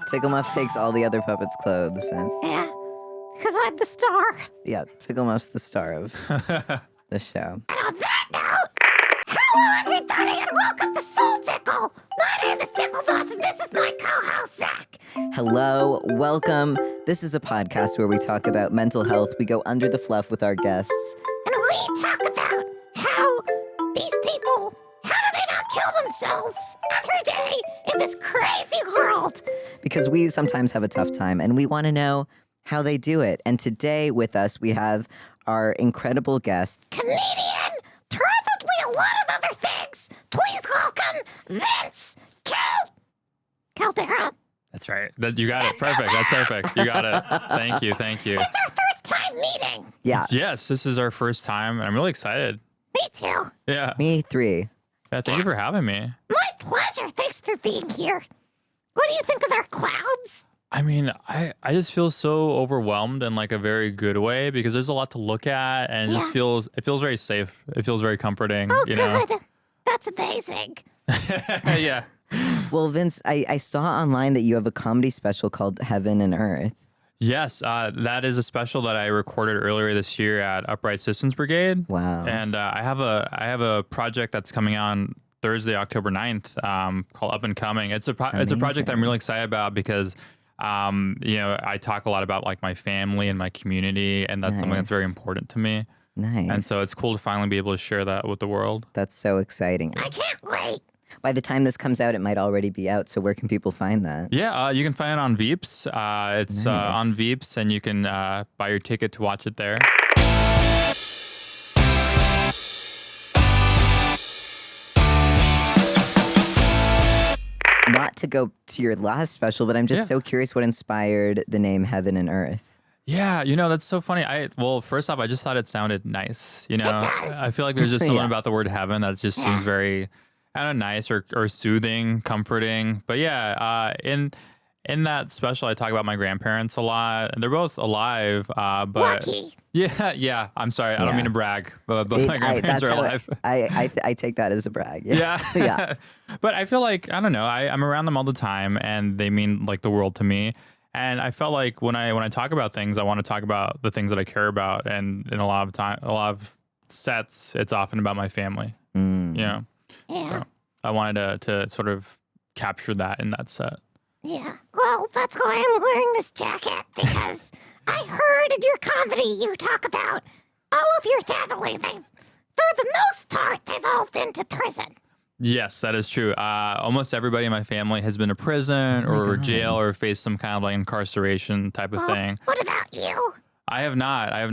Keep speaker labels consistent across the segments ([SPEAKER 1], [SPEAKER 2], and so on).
[SPEAKER 1] Ticklemuff takes all the other puppets' clothes. And
[SPEAKER 2] Yeah, because I'm the star.
[SPEAKER 1] yeah, Ticklemuff's the star of the show.
[SPEAKER 2] And on that note, hello everybody and welcome to Soul Tickle. My name is Ticklemuff and this is my co-host Zack.
[SPEAKER 1] Hello, welcome. This is a podcast where we talk about mental health. We go under the fluff with our guests.
[SPEAKER 2] And we talk about how these people, how do they not kill themselves every day in this crazy world?
[SPEAKER 1] Because we sometimes have a tough time and we want to know how they do it. And today with us, we have our incredible guest,
[SPEAKER 2] Comedian, probably a lot of other things. Please welcome Vince Caldera.
[SPEAKER 3] That's right. You got it. Perfect. That's perfect. You got it. Thank you. Thank you.
[SPEAKER 2] It's our first time meeting.
[SPEAKER 1] Yeah,
[SPEAKER 3] Yes, this is our first time, and I'm really excited.
[SPEAKER 2] Me too.
[SPEAKER 3] Yeah.
[SPEAKER 1] me three.
[SPEAKER 3] Yeah. Thank you for having me.
[SPEAKER 2] My pleasure. Thanks for being here. What do you think of our clouds?
[SPEAKER 3] I mean, I just feel so overwhelmed in like a very good way because there's a lot to look at, and it feels very safe. It feels very comforting.
[SPEAKER 2] Oh,
[SPEAKER 3] you know?
[SPEAKER 2] good. That's amazing.
[SPEAKER 3] Yeah.
[SPEAKER 1] Well, Vince, I saw online that you have a comedy special called Heaven and Earth.
[SPEAKER 3] Yes, that is a special that I recorded earlier this year at Upright Citizens Brigade.
[SPEAKER 1] Wow.
[SPEAKER 3] And I have a project that's coming on Thursday, October 9th, called Up and Coming. It's a project that I'm really excited about because I talk a lot about like my family and my community, and that's something that's very important to me.
[SPEAKER 1] Nice.
[SPEAKER 3] And so it's cool to finally be able to share that with the world.
[SPEAKER 1] That's so exciting.
[SPEAKER 2] I can't wait.
[SPEAKER 1] By the time this comes out, it might already be out. So where can people find that?
[SPEAKER 3] Yeah, you can find it on Veeps. It's
[SPEAKER 1] Nice.
[SPEAKER 3] on Veeps, and you can buy your ticket to watch it there.
[SPEAKER 1] Not to go to your last special, but I'm just so curious what inspired the name Heaven and Earth.
[SPEAKER 3] Yeah, that's so funny. Well, first off, I just thought it sounded nice.
[SPEAKER 2] does.
[SPEAKER 3] I feel like there's just something
[SPEAKER 1] Yeah.
[SPEAKER 3] about the word heaven that just seems very, I don't know, nice or soothing, comforting. But yeah, in that special, I talk about my grandparents a lot, and they're both alive. But
[SPEAKER 2] Lucky.
[SPEAKER 3] yeah. I'm sorry, I don't
[SPEAKER 1] Yeah.
[SPEAKER 3] mean to brag, but both my grandparents are alive.
[SPEAKER 1] I take that as a brag. Yeah.
[SPEAKER 3] Yeah.
[SPEAKER 1] Yeah.
[SPEAKER 3] But I feel like, I don't know, I'm around them all the time, and they mean like the world to me. And I felt like when I talk about things, I want to talk about the things that I care about. And in a lot of sets, it's often about my family.
[SPEAKER 2] Yeah.
[SPEAKER 3] So I wanted to sort of capture that in that set.
[SPEAKER 2] Yeah. Well, that's why I'm wearing this jacket, because I heard in your comedy you talk about all of your family. For the most part, they've all been to prison.
[SPEAKER 3] Yes, that is true. Almost everybody in my family has been to prison or jail or faced some kind of like incarceration type of thing.
[SPEAKER 2] What about you?
[SPEAKER 3] I have not. I have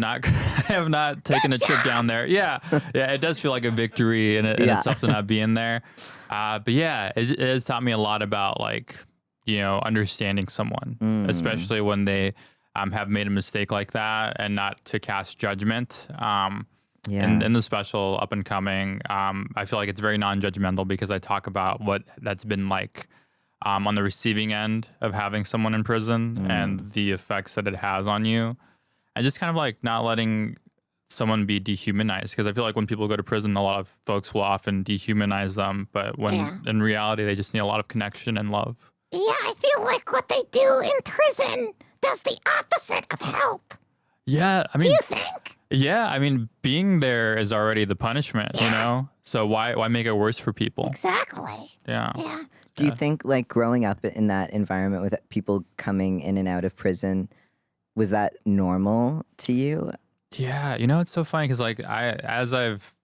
[SPEAKER 3] not taken a trip down there. Yeah. It does feel like a victory in itself to not be in there. But yeah, it has taught me a lot about like, understanding someone, especially when they have made a mistake like that, and not to cast judgment. In the special Up and Coming, I feel like it's very non-judgmental because I talk about what that's been like on the receiving end of having someone in prison and the effects that it has on you. And just kind of like not letting someone be dehumanized, because I feel like when people go to prison, a lot of folks will often dehumanize them, but when in reality, they just need a lot of connection and love.
[SPEAKER 2] Yeah, I feel like what they do in prison does the opposite of help.
[SPEAKER 3] Yeah, I mean,
[SPEAKER 2] Do you think?
[SPEAKER 3] Yeah, I mean, being there is already the punishment, So why make it worse for people?
[SPEAKER 2] Exactly.
[SPEAKER 3] Yeah.
[SPEAKER 2] Yeah.
[SPEAKER 1] Do you think like growing up in that environment with people coming in and out of prison, was that normal to you?
[SPEAKER 3] Yeah, it's so funny because like as I've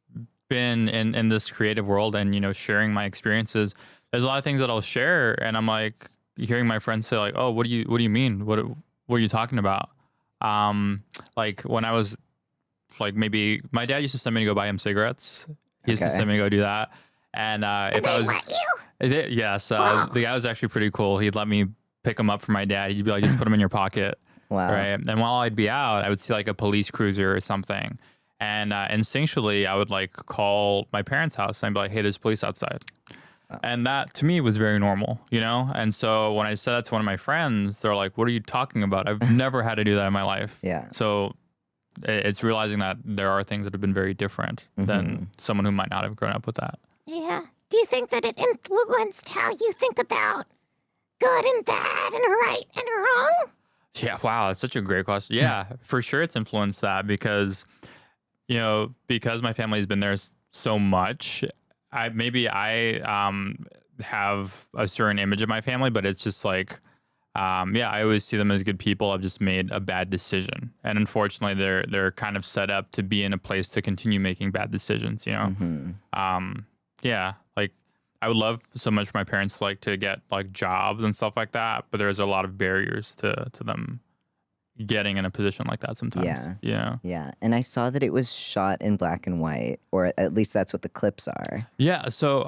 [SPEAKER 3] been in this creative world and sharing my experiences, there's a lot of things that I'll share, and I'm like hearing my friends say like, "Oh, what do you mean? What are you talking about?" Like when I was like, maybe my dad used to send me to go buy him cigarettes. He used to send me to go do that, and if I was,
[SPEAKER 2] Let you?
[SPEAKER 3] yes, the guy was actually pretty cool. He'd let me pick him up for my dad. He'd be like, "Just put him in your pocket."
[SPEAKER 1] Wow.
[SPEAKER 3] Right. And while I'd be out, I would see like a police cruiser or something. And instinctually, I would like call my parents' house and I'd be like, "Hey, there's police outside." Wow. And that to me was very normal, And so when I said that to one of my friends, they're like, "What are you talking about? I've never had to do that in my life."
[SPEAKER 1] Yeah.
[SPEAKER 3] So it's realizing that there are things that have been very different than someone who might not have grown up with that.
[SPEAKER 2] Yeah. Do you think that it influenced how you think about good and bad and right and wrong?
[SPEAKER 3] Yeah, wow, that's such a great question. Yeah, for sure it's influenced that because, because my family's been there so much, I have a certain image of my family, but it's just like, I always see them as good people. I've just made a bad decision. And unfortunately, they're kind of set up to be in a place to continue making bad decisions, like I would love so much for my parents to get like jobs and stuff like that, but there's a lot of barriers to them getting in a position like that sometimes.
[SPEAKER 1] Yeah. And I saw that it was shot in black and white, or at least that's what the clips are.
[SPEAKER 3] Yeah. So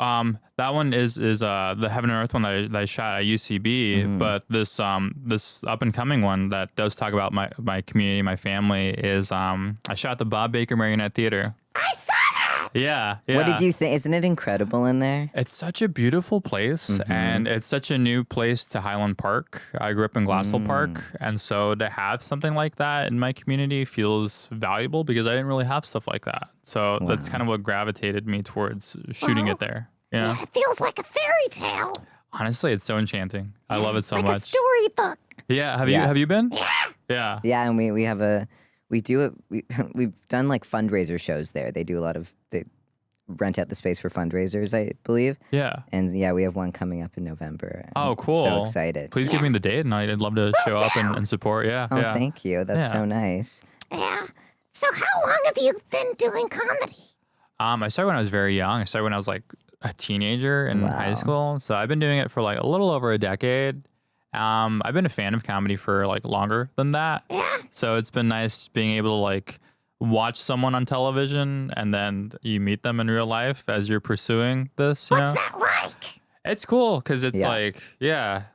[SPEAKER 3] that one is the Heaven and Earth one that I shot at UCB, but this up and coming one that does talk about my community, my family is I shot the Bob Baker Marionette Theater.
[SPEAKER 2] I saw that!
[SPEAKER 3] Yeah.
[SPEAKER 1] What did you think? Isn't it incredible in there?
[SPEAKER 3] It's such a beautiful place, and it's such a new place to Highland Park. I grew up in Glassell Park, and so to have something like that in my community feels valuable because I didn't really have stuff like that. So that's kind of what gravitated me towards shooting it there.
[SPEAKER 2] Yeah, it feels like a fairy tale.
[SPEAKER 3] Honestly, it's so enchanting. I love it so much.
[SPEAKER 2] Like a storybook.
[SPEAKER 3] Yeah, have you been? Yeah.
[SPEAKER 1] Yeah, and we've done like fundraiser shows there. They rent out the space for fundraisers, I believe.
[SPEAKER 3] Yeah.
[SPEAKER 1] And we have one coming up in November.
[SPEAKER 3] Oh, cool.
[SPEAKER 1] So excited.
[SPEAKER 3] Please give me the date and I'd love to show up and support. Yeah.
[SPEAKER 1] Oh, thank you. That's so nice.
[SPEAKER 2] Yeah. So how long have you been doing comedy?
[SPEAKER 3] I started when I was very young. I started when I was like a teenager in high school. So I've been doing it for like a little over a decade. I've been a fan of comedy for like longer than that.
[SPEAKER 2] Yeah.
[SPEAKER 3] So it's been nice being able to like watch someone on television and then you meet them in real life as you're pursuing this,
[SPEAKER 2] What's that like?
[SPEAKER 3] It's cool because it's I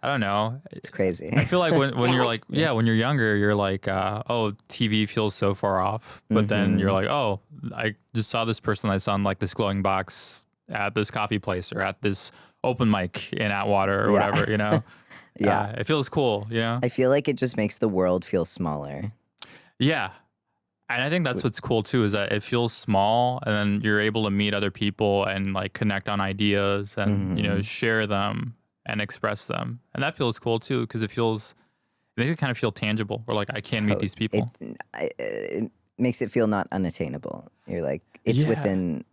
[SPEAKER 3] don't know.
[SPEAKER 1] It's crazy.
[SPEAKER 3] I feel like when you're like, when you're younger, you're like, TV feels so far off. But then you're like, oh, I just saw this person I saw in like this glowing box at this coffee place or at this open mic in Atwater or whatever,
[SPEAKER 1] Yeah.
[SPEAKER 3] It feels cool,
[SPEAKER 1] I feel like it just makes the world feel smaller.
[SPEAKER 3] Yeah. And I think that's what's cool too, is that it feels small and then you're able to meet other people and like connect on ideas and, share them and express them. And that feels cool too, because it makes it kind of feel tangible. Or like, I can meet these people.
[SPEAKER 1] It makes it feel not unattainable. You're like, it's within,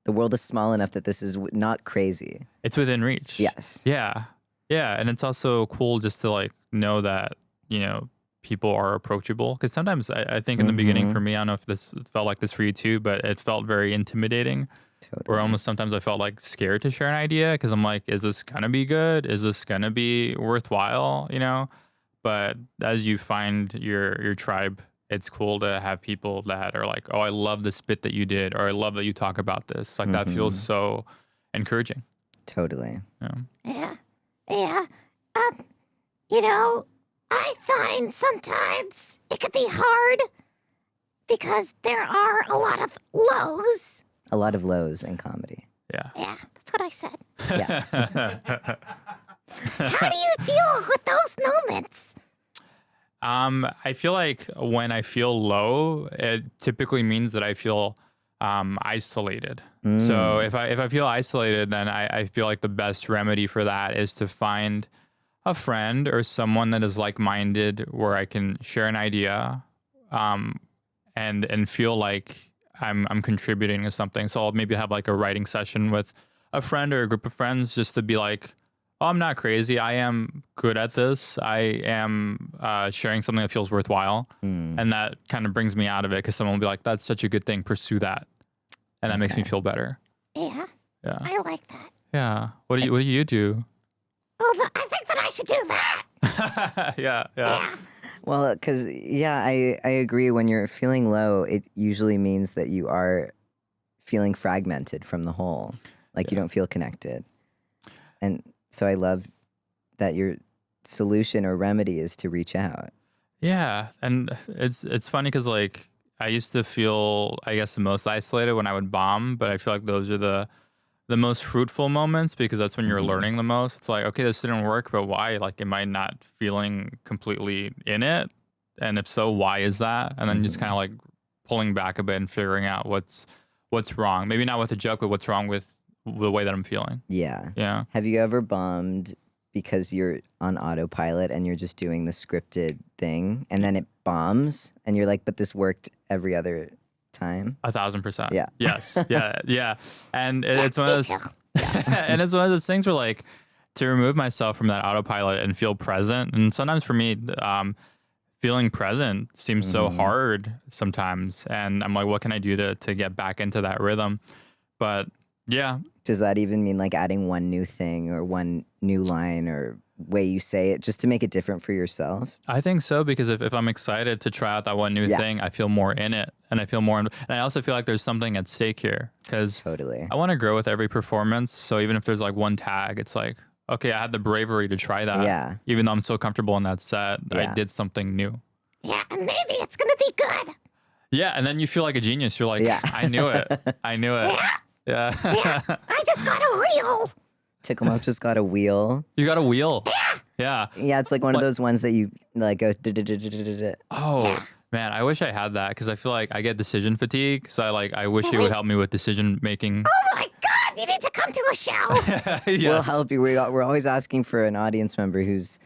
[SPEAKER 1] the world is small enough that this is not crazy.
[SPEAKER 3] It's within reach.
[SPEAKER 1] Yes.
[SPEAKER 3] Yeah. Yeah. And it's also cool just to like know that, people are approachable. Because sometimes I think in the beginning for me, I don't know if this felt like this for you too, but it felt very intimidating.
[SPEAKER 1] Totally.
[SPEAKER 3] Or almost sometimes I felt like scared to share an idea because I'm like, is this going to be good? Is this going to be worthwhile? But as you find your tribe, it's cool to have people that are like, oh, I love the spit that you did, or I love that you talk about this. Like that feels so encouraging.
[SPEAKER 1] Totally.
[SPEAKER 2] Yeah. I find sometimes it could be hard because there are a lot of lows.
[SPEAKER 1] A lot of lows in comedy.
[SPEAKER 3] Yeah.
[SPEAKER 2] Yeah, that's what I said.
[SPEAKER 1] Yeah.
[SPEAKER 2] How do you deal with those moments?
[SPEAKER 3] I feel like when I feel low, it typically means that I feel isolated. So if I feel isolated, then I feel like the best remedy for that is to find a friend or someone that is like-minded where I can share an idea and feel like I'm contributing to something. So I'll maybe have like a writing session with a friend or a group of friends just to be like, oh, I'm not crazy. I am good at this. I am sharing something that feels worthwhile. And that kind of brings me out of it because someone will be like, that's such a good thing. Pursue that. And that makes me feel better.
[SPEAKER 2] Yeah.
[SPEAKER 3] Yeah.
[SPEAKER 2] I like that.
[SPEAKER 3] Yeah. What do you do?
[SPEAKER 2] Oh, I think that I should do that.
[SPEAKER 3] Yeah.
[SPEAKER 1] Well, because, I agree. When you're feeling low, it usually means that you are feeling fragmented from the whole. Like you don't feel connected. And so I love that your solution or remedy is to reach out.
[SPEAKER 3] Yeah. And it's funny because like I used to feel, I guess, the most isolated when I would bomb, but I feel like those are the most fruitful moments because that's when you're learning the most. It's like, okay, this didn't work, but why? Like, am I not feeling completely in it? And if so, why is that? And then just kind of like pulling back a bit and figuring out what's wrong. Maybe not with a joke, but what's wrong with the way that I'm feeling.
[SPEAKER 1] Yeah.
[SPEAKER 3] Yeah.
[SPEAKER 1] Have you ever bombed because you're on autopilot and you're just doing the scripted thing, and then it bombs, and you're like, but this worked every other time.
[SPEAKER 3] 1,000%.
[SPEAKER 1] Yeah.
[SPEAKER 3] Yes. Yeah. And it's one of those, and it's one of those things where like to remove myself from that autopilot and feel present. And sometimes for me, feeling present seems so hard sometimes. And I'm like, what can I do to get back into that rhythm? But yeah.
[SPEAKER 1] Does that even mean like adding one new thing or one new line or way you say it just to make it different for yourself?
[SPEAKER 3] I think so, because if I'm excited to try out that one new thing, I feel more in it, and I feel more and I also feel like there's something at stake here, because
[SPEAKER 1] Totally.
[SPEAKER 3] I want to grow with every performance. So even if there's like one tag, it's like, okay, I had the bravery to try that.
[SPEAKER 1] Yeah.
[SPEAKER 3] Even though I'm so comfortable in that set,
[SPEAKER 1] Yeah.
[SPEAKER 3] I did something new.
[SPEAKER 2] Yeah, and maybe it's gonna be good.
[SPEAKER 3] Yeah, and then you feel like a genius. You're like,
[SPEAKER 1] Yeah.
[SPEAKER 3] I knew it. I knew it. Yeah.
[SPEAKER 2] I just got a wheel.
[SPEAKER 1] Ticklemuff just got a wheel.
[SPEAKER 3] You got a wheel. Yeah.
[SPEAKER 1] Yeah, it's like one of those ones that you like go. Da-da-da-da-da-da.
[SPEAKER 3] Oh man, I wish I had that, because I feel like I get decision fatigue. So I wish it would help me with decision making.
[SPEAKER 2] Oh my God, you need to come to a show.
[SPEAKER 3] Yes.
[SPEAKER 1] We'll help you. We're always asking for an audience member who's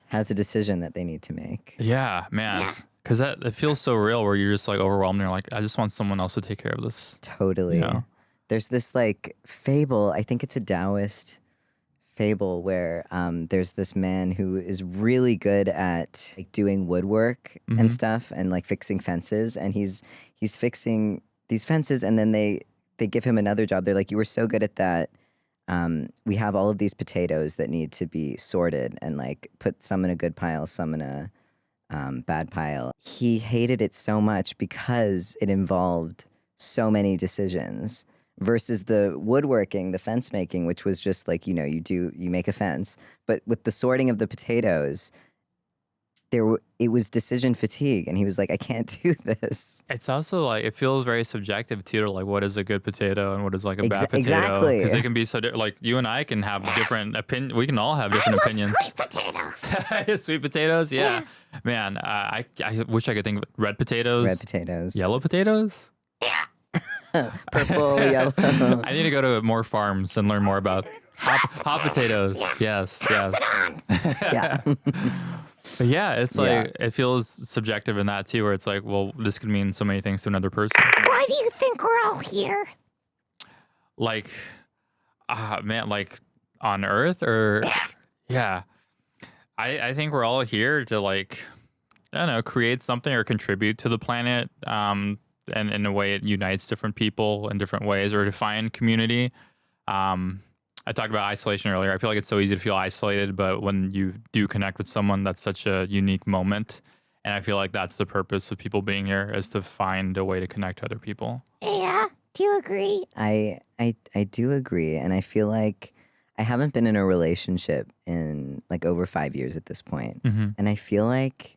[SPEAKER 1] has a decision that they need to make.
[SPEAKER 3] Yeah, man. Because it feels so real, where you're just like overwhelmed. And you're like, I just want someone else to take care of this.
[SPEAKER 1] Totally.
[SPEAKER 3] Yeah.
[SPEAKER 1] There's this like fable, I think it's a Taoist fable, where there's this man who is really good at like doing woodwork and stuff and like fixing fences, and he's fixing these fences, and then they give him another job. They're like, you were so good at that. We have all of these potatoes that need to be sorted and like put some in a good pile, some in a bad pile. He hated it so much because it involved so many decisions versus the woodworking, the fence making, which was just like, you make a fence. But with the sorting of the potatoes, it was decision fatigue. And he was like, I can't do this.
[SPEAKER 3] It's also like, it feels very subjective too, to like what is a good potato and what is like a bad potato.
[SPEAKER 1] Exactly.
[SPEAKER 3] Because they can be so like you and I can have different opinions. We can all have different opinions.
[SPEAKER 2] Sweet potatoes.
[SPEAKER 3] Sweet potatoes, yeah. Man, I wish I could think of red potatoes.
[SPEAKER 1] Red potatoes.
[SPEAKER 3] Yellow potatoes.
[SPEAKER 1] Purple, yellow.
[SPEAKER 3] I need to go to more farms and learn more about hot potatoes. Yes.
[SPEAKER 1] Yeah.
[SPEAKER 3] But yeah, it's like it feels subjective in that too, where it's like, well, this could mean so many things to another person.
[SPEAKER 2] Why do you think we're all here?
[SPEAKER 3] Like, man, like on Earth, or yeah. I think we're all here to like, I don't know, create something or contribute to the planet. And in a way it unites different people in different ways, or to find community. I talked about isolation earlier. I feel like it's so easy to feel isolated, but when you do connect with someone, that's such a unique moment. And I feel like that's the purpose of people being here, is to find a way to connect to other people.
[SPEAKER 2] Yeah, do you agree?
[SPEAKER 1] I do agree. And I feel like I haven't been in a relationship in like over 5 years at this point. And I feel like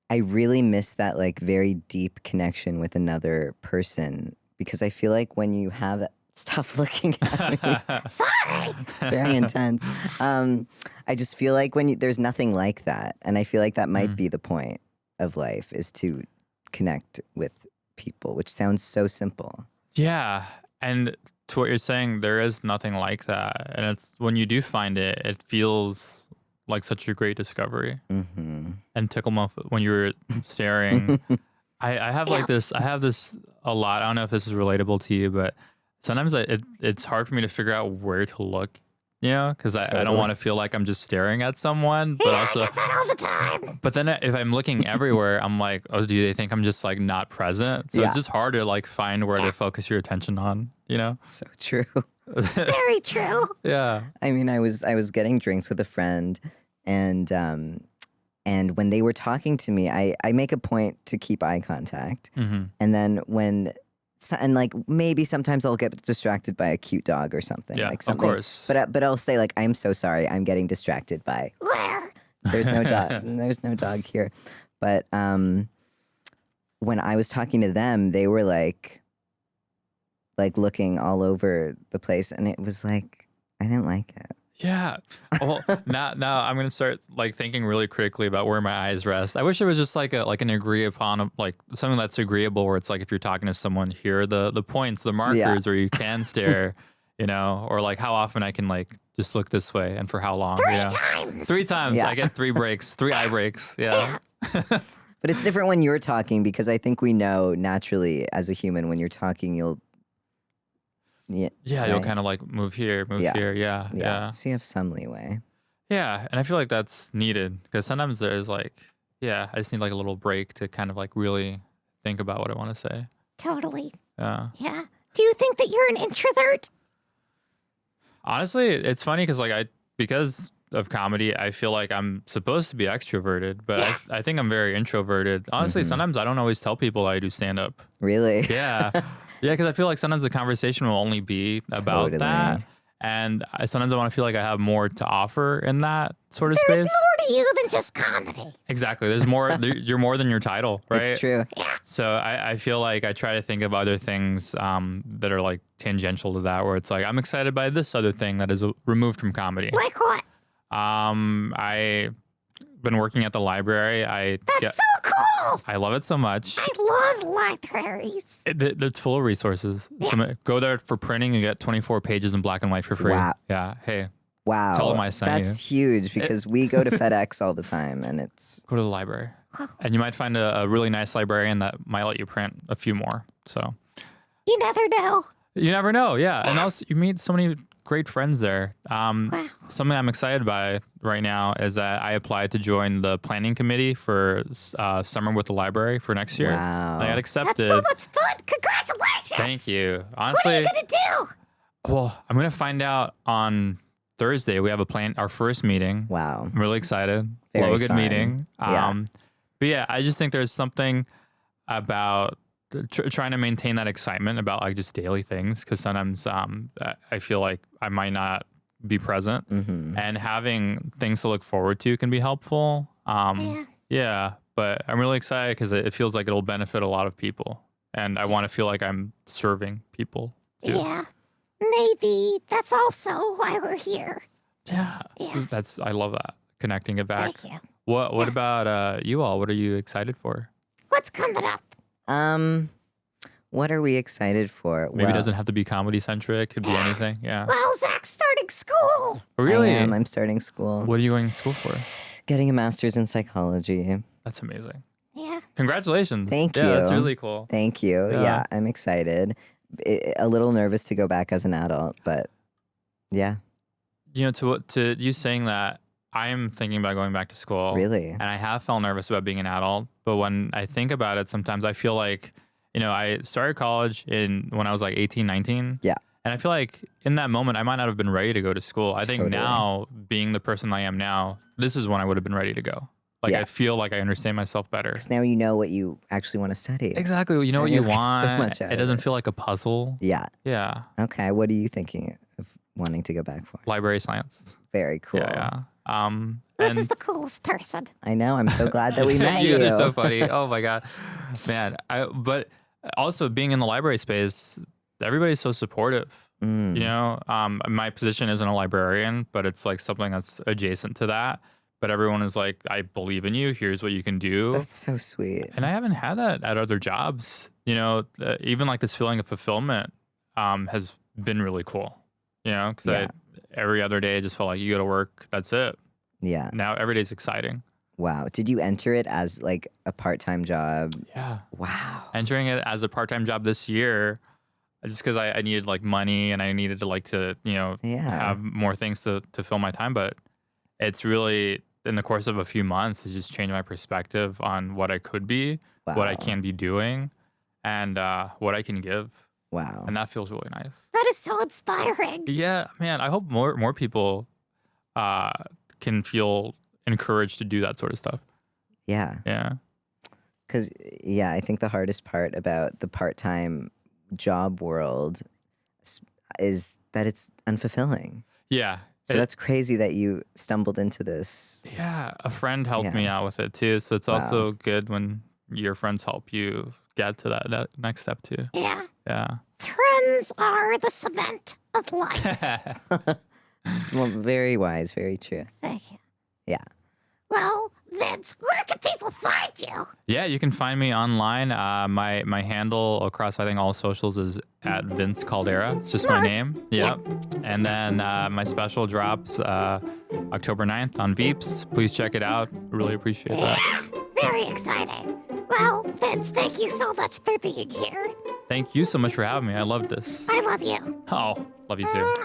[SPEAKER 1] I really miss that like very deep connection with another person, because I feel like when you have that, stop looking at me.
[SPEAKER 2] Sorry.
[SPEAKER 1] Very intense. I just feel like there's nothing like that. And I feel like that might be the point of life, is to connect with people, which sounds so simple.
[SPEAKER 3] Yeah. And to what you're saying, there is nothing like that. And it's when you do find it, it feels like such a great discovery. And Ticklemuff, when you were staring, I have like this. I have this a lot. I don't know if this is relatable to you, but sometimes it's hard for me to figure out where to look. Because I don't want to feel like I'm just staring at someone, but also
[SPEAKER 2] I get that all the time.
[SPEAKER 3] But then if I'm looking everywhere, I'm like, oh, do they think I'm just like not present? So it's just hard to like find where to focus your attention on.
[SPEAKER 1] So true.
[SPEAKER 2] Very true.
[SPEAKER 3] Yeah.
[SPEAKER 1] I mean, I was getting drinks with a friend, and when they were talking to me, I make a point to keep eye contact, and then and like maybe sometimes I'll get distracted by a cute dog or something.
[SPEAKER 3] Yeah,
[SPEAKER 1] like something,
[SPEAKER 3] of course.
[SPEAKER 1] But I'll say like, I'm so sorry, I'm getting distracted by.
[SPEAKER 2] Where?
[SPEAKER 1] There's no dog. There's no dog here. But when I was talking to them, they were like looking all over the place, and it was like, I didn't like it.
[SPEAKER 3] Yeah. Well, now I'm gonna start like thinking really critically about where my eyes rest. I wish it was just like an agree upon, like something that's agreeable, where it's like if you're talking to someone, here are the points, the markers where you can stare. or like how often I can like just look this way and for how long.
[SPEAKER 2] Three times.
[SPEAKER 3] 3 times.
[SPEAKER 1] Yeah.
[SPEAKER 3] I get 3 breaks, 3 eye breaks. Yeah.
[SPEAKER 1] But it's different when you're talking because I think we know naturally as a human when you're talking you'll
[SPEAKER 3] You'll
[SPEAKER 1] right?
[SPEAKER 3] kind of like move here, move here. Yeah.
[SPEAKER 1] So you have some leeway.
[SPEAKER 3] Yeah. And I feel like that's needed because sometimes there's like, I just need like a little break to kind of like really think about what I want to say.
[SPEAKER 2] Totally.
[SPEAKER 3] Yeah.
[SPEAKER 2] Yeah. Do you think that you're an introvert?
[SPEAKER 3] Honestly, it's funny because of comedy, I feel like I'm supposed to be extroverted, but I think I'm very introverted. Honestly, sometimes I don't always tell people I do stand up.
[SPEAKER 1] Really?
[SPEAKER 3] Yeah. Yeah, because I feel like sometimes the conversation will only be about that. And sometimes I want to feel like I have more to offer in that sort of
[SPEAKER 2] There's
[SPEAKER 3] space.
[SPEAKER 2] more to you than just comedy.
[SPEAKER 3] Exactly. There's more. You're more than your title, right?
[SPEAKER 1] It's true.
[SPEAKER 3] So I feel like I try to think of other things that are like tangential to that, where it's like I'm excited by this other thing that is removed from comedy.
[SPEAKER 2] Like what?
[SPEAKER 3] I been working at the library.
[SPEAKER 2] That's so cool.
[SPEAKER 3] I love it so much.
[SPEAKER 2] I love libraries.
[SPEAKER 3] It's full of resources. So go there for printing and get 24 pages in black and white for free.
[SPEAKER 1] Wow.
[SPEAKER 3] Yeah. Hey,
[SPEAKER 1] Wow.
[SPEAKER 3] Tell them I sent you.
[SPEAKER 1] That's huge because we go to FedEx all the time and it's
[SPEAKER 3] go to the library. And you might find a really nice librarian that might let you print a few more. So
[SPEAKER 2] You never know.
[SPEAKER 3] you never know. Yeah. And also you meet so many great friends there.
[SPEAKER 2] Wow.
[SPEAKER 3] Something I'm excited by right now is that I applied to join the planning committee for Summer with the Library for next year.
[SPEAKER 1] Wow.
[SPEAKER 3] I got
[SPEAKER 2] That's
[SPEAKER 3] accepted.
[SPEAKER 2] so much fun. Congratulations.
[SPEAKER 3] Thank you.
[SPEAKER 2] What are
[SPEAKER 3] Honestly,
[SPEAKER 2] you going to do?
[SPEAKER 3] well, I'm going to find out on Thursday. We have our first meeting.
[SPEAKER 1] wow.
[SPEAKER 3] I'm really excited.
[SPEAKER 1] Very
[SPEAKER 3] Love a good
[SPEAKER 1] fun.
[SPEAKER 3] meeting.
[SPEAKER 1] Yeah.
[SPEAKER 3] But yeah, I just think there's something about trying to maintain that excitement about like just daily things because sometimes I feel like I might not be present and having things to look forward to can be helpful. Yeah, but I'm really excited because it feels like it'll benefit a lot of people and I want to feel like I'm serving people too.
[SPEAKER 2] Yeah. Maybe that's also why we're here.
[SPEAKER 3] Yeah.
[SPEAKER 2] Yeah.
[SPEAKER 3] I love that. Connecting it back.
[SPEAKER 2] Thank you.
[SPEAKER 3] What about you all? What are you excited for?
[SPEAKER 2] What's coming up?
[SPEAKER 1] What are we excited for?
[SPEAKER 3] Maybe it doesn't have to be comedy centric. Could be anything. Yeah.
[SPEAKER 2] Well, Zack's starting school.
[SPEAKER 3] Really?
[SPEAKER 1] I'm starting school.
[SPEAKER 3] What are you going to school for?
[SPEAKER 1] Getting a master's in psychology.
[SPEAKER 3] That's amazing.
[SPEAKER 2] Yeah.
[SPEAKER 3] Congratulations.
[SPEAKER 1] Thank
[SPEAKER 3] Yeah, that's
[SPEAKER 1] you.
[SPEAKER 3] really cool.
[SPEAKER 1] Thank you.
[SPEAKER 3] Yeah.
[SPEAKER 1] Yeah, I'm excited. A little nervous to go back as an adult, but yeah,
[SPEAKER 3] To you saying that, I am thinking about going back to school.
[SPEAKER 1] really.
[SPEAKER 3] And I have felt nervous about being an adult. But when I think about it, sometimes I feel like, I started college when I was like 18, 19.
[SPEAKER 1] Yeah.
[SPEAKER 3] And I feel like in that moment, I might not have been ready to go to school. I think
[SPEAKER 1] Totally.
[SPEAKER 3] now, being the person I am now, this is when I would have been ready to go. Like,
[SPEAKER 1] Yeah.
[SPEAKER 3] I feel like I understand myself better.
[SPEAKER 1] Because now you know what you actually want to study.
[SPEAKER 3] Exactly. You know what
[SPEAKER 1] And
[SPEAKER 3] you
[SPEAKER 1] you'll get
[SPEAKER 3] want.
[SPEAKER 1] so much out
[SPEAKER 3] It
[SPEAKER 1] of
[SPEAKER 3] doesn't
[SPEAKER 1] it.
[SPEAKER 3] feel like a puzzle.
[SPEAKER 1] Yeah.
[SPEAKER 3] Yeah.
[SPEAKER 1] Okay. What are you thinking of wanting to go back for?
[SPEAKER 3] Library science.
[SPEAKER 1] Very cool.
[SPEAKER 3] Yeah.
[SPEAKER 2] This
[SPEAKER 3] And
[SPEAKER 2] is the coolest person.
[SPEAKER 1] I know. I'm so glad that we met
[SPEAKER 3] you
[SPEAKER 1] you.
[SPEAKER 3] guys are so funny. Oh my God. Man. But also being in the library space, everybody's so supportive. My position isn't a librarian, but it's like something that's adjacent to that. But everyone is like, I believe in you. Here's what you can do.
[SPEAKER 1] That's so sweet.
[SPEAKER 3] And I haven't had that at other jobs. Even like this feeling of fulfillment has been really cool. Because every other day I just felt like you go to work, that's it.
[SPEAKER 1] Yeah.
[SPEAKER 3] Now every day's exciting.
[SPEAKER 1] Wow. Did you enter it as like a part-time job?
[SPEAKER 3] Yeah.
[SPEAKER 1] Wow.
[SPEAKER 3] Entering it as a part-time job this year, just because I needed like money and I needed to have more things to fill my time. But it's really, in the course of a few months, it's just changed my perspective on what I could be, what I
[SPEAKER 1] Wow.
[SPEAKER 3] can be doing, and what I can give.
[SPEAKER 1] Wow.
[SPEAKER 3] And that feels really nice.
[SPEAKER 2] That is so inspiring.
[SPEAKER 3] Yeah, man, I hope more people can feel encouraged to do that sort of stuff.
[SPEAKER 1] Yeah.
[SPEAKER 3] Yeah.
[SPEAKER 1] Because, I think the hardest part about the part-time job world is that it's unfulfilling.
[SPEAKER 3] Yeah.
[SPEAKER 1] So that's crazy that you stumbled into this.
[SPEAKER 3] Yeah, a friend helped me
[SPEAKER 1] Yeah.
[SPEAKER 3] out with it too. So it's also good when your friends help you get to that next step too.
[SPEAKER 2] Yeah.
[SPEAKER 3] Yeah.
[SPEAKER 2] Friends are the cement of life.
[SPEAKER 1] Well, very wise, very true.
[SPEAKER 2] Thank you.
[SPEAKER 1] Yeah.
[SPEAKER 2] Well, Vince, where can people find you?
[SPEAKER 3] Yeah, you can find me online. My handle across, I think, all socials is at Vince Caldera. It's just my name. Yep. And then my special drops October 9th on Veeps. Please check it out. Really appreciate that.
[SPEAKER 2] Very excited. Well, Vince, thank you so much for being here.
[SPEAKER 3] Thank you so much for having me. I loved this.
[SPEAKER 2] I love you.
[SPEAKER 3] Oh, love you too.